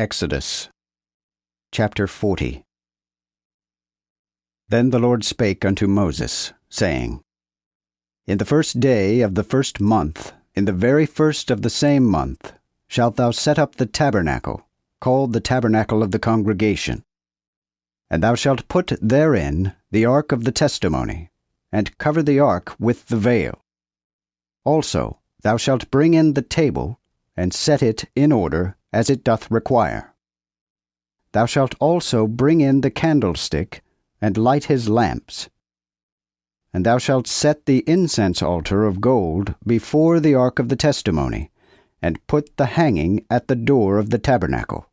Exodus chapter 40. Then the Lord spake unto Moses, saying, In the first day of the first month, in the very first of the same month, shalt thou set up the tabernacle, called the tabernacle of the congregation. And thou shalt put therein the ark of the testimony, and cover the ark with the veil. Also thou shalt bring in the table, and set it in order as it doth require. Thou shalt also bring in the candlestick, and light his lamps. And thou shalt set the incense altar of gold before the ark of the testimony, and put the hanging at the door of the tabernacle.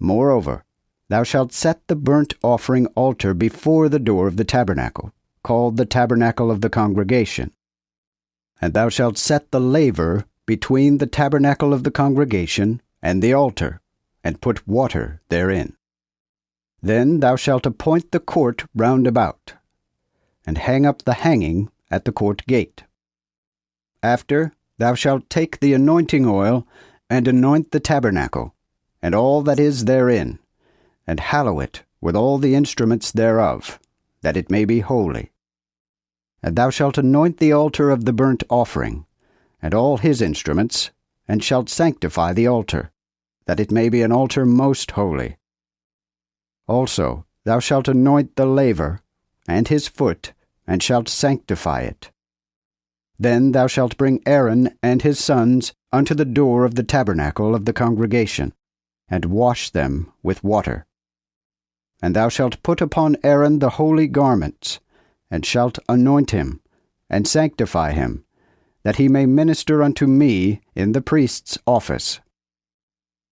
Moreover, thou shalt set the burnt offering altar before the door of the tabernacle, called the tabernacle of the congregation. And thou shalt set the laver between the tabernacle of the congregation and the altar, and put water therein. Then thou shalt appoint the court round about, and hang up the hanging at the court gate. After thou shalt take the anointing oil, and anoint the tabernacle, and all that is therein, and hallow it with all the instruments thereof, that it may be holy. And thou shalt anoint the altar of the burnt offering, and all his instruments, and shalt sanctify the altar, that it may be an altar most holy. Also thou shalt anoint the laver, and his foot, and shalt sanctify it. Then thou shalt bring Aaron and his sons unto the door of the tabernacle of the congregation, and wash them with water. And thou shalt put upon Aaron the holy garments, and shalt anoint him, and sanctify him, that he may minister unto me in the priest's office.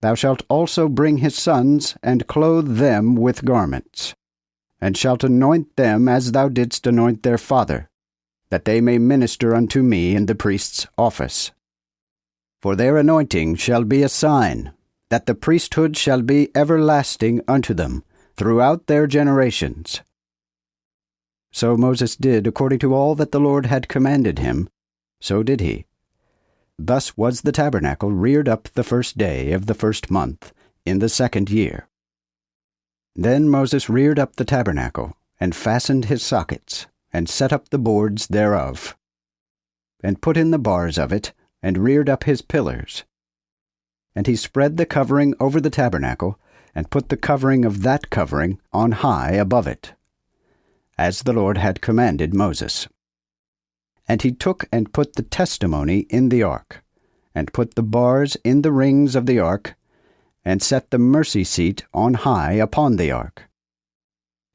Thou shalt also bring his sons, and clothe them with garments, and shalt anoint them as thou didst anoint their father, that they may minister unto me in the priest's office. For their anointing shall be a sign, that the priesthood shall be everlasting unto them throughout their generations. So Moses did according to all that the Lord had commanded him, so did he. Thus was the tabernacle reared up the first day of the first month, in the second year. Then Moses reared up the tabernacle, and fastened his sockets, and set up the boards thereof, and put in the bars of it, and reared up his pillars. And he spread the covering over the tabernacle, and put the covering of that covering on high above it, as the Lord had commanded Moses. And he took and put the testimony in the ark, and put the bars in the rings of the ark, and set the mercy seat on high upon the ark.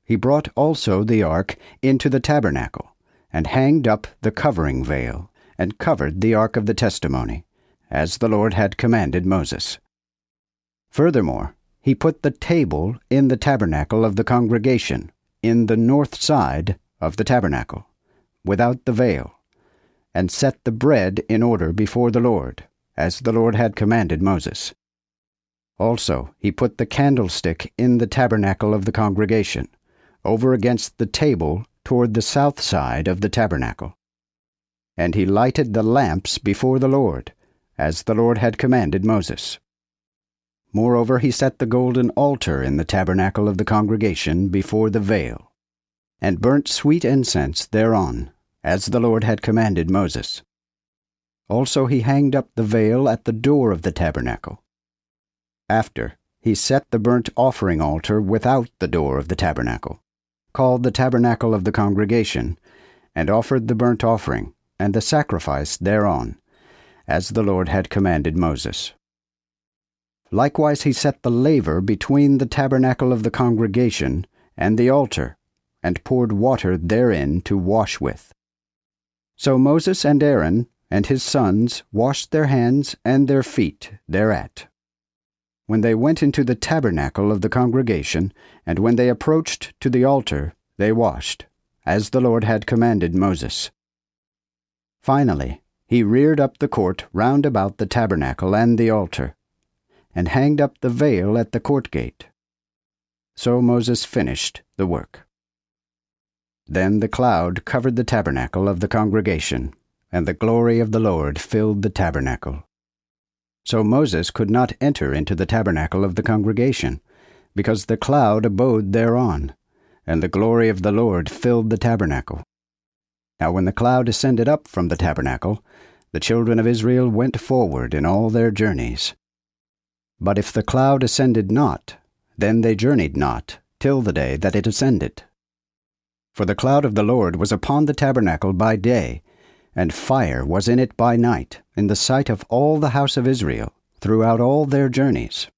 He brought also the ark into the tabernacle, and hanged up the covering veil, and covered the ark of the testimony, as the Lord had commanded Moses. Furthermore, he put the table in the tabernacle of the congregation, in the north side of the tabernacle, without the veil, and set the bread in order before the Lord, as the Lord had commanded Moses. Also he put the candlestick in the tabernacle of the congregation, over against the table toward the south side of the tabernacle. And he lighted the lamps before the Lord, as the Lord had commanded Moses. Moreover he set the golden altar in the tabernacle of the congregation before the veil, and burnt sweet incense thereon, as the Lord had commanded Moses. Also he hanged up the veil at the door of the tabernacle. After he set the burnt offering altar without the door of the tabernacle, called the tabernacle of the congregation, and offered the burnt offering and the sacrifice thereon, as the Lord had commanded Moses. Likewise he set the laver between the tabernacle of the congregation and the altar, and poured water therein to wash with. So Moses and Aaron and his sons washed their hands and their feet thereat. When they went into the tabernacle of the congregation, and when they approached to the altar, they washed, as the Lord had commanded Moses. Finally, he reared up the court round about the tabernacle and the altar, and hanged up the veil at the court gate. So Moses finished the work. Then the cloud covered the tabernacle of the congregation, and the glory of the Lord filled the tabernacle. So Moses could not enter into the tabernacle of the congregation, because the cloud abode thereon, and the glory of the Lord filled the tabernacle. Now when the cloud ascended up from the tabernacle, the children of Israel went forward in all their journeys. But if the cloud ascended not, then they journeyed not, till the day that it ascended. For the cloud of the Lord was upon the tabernacle by day, and fire was in it by night, in the sight of all the house of Israel, throughout all their journeys.